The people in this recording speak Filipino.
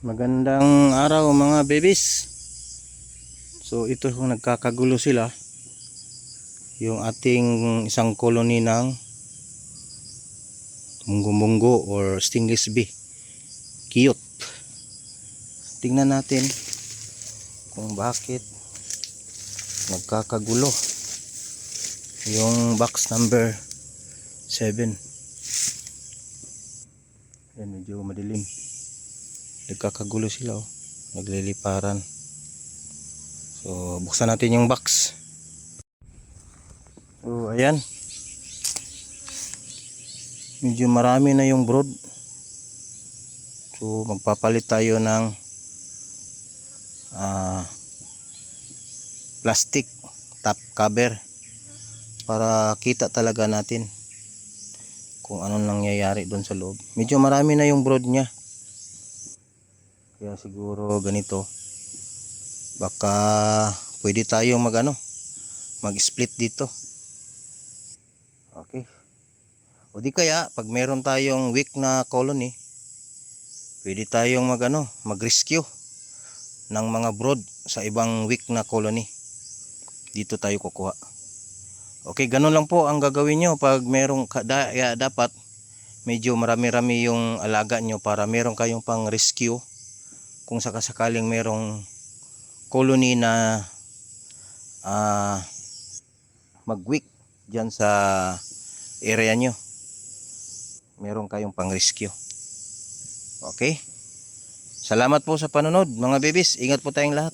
Magandang araw mga babies. So ito kung nagkakagulo sila, yung ating isang colony ng munggo-munggo or stingless bee. Cute. Tingnan natin kung bakit nagkakagulo yung box number 7. Yan, medyo madilim. Nagkakagulo sila, oh. Nagliliparan. So buksan natin yung box. So ayan, medyo marami na yung brood. So magpapalit tayo ng plastic top cover para kita talaga natin kung anong nangyayari doon sa loob. Medyo marami na yung brood niya, kaya siguro ganito, baka pwede tayo mag split dito. Okay, o di kaya pag meron tayong weak na colony, pwede tayong mag rescue ng mga brood sa ibang weak na colony. Dito tayo kukuha. Okay, ganun lang po ang gagawin nyo pag merong dapat medyo marami-rami yung alaga nyo para meron kayong pang rescue kung sakasakaling merong colony na mag-weak dyan sa area nyo, meron kayong pang rescue. Okay, salamat po sa panonood mga babies. Ingat po tayong lahat.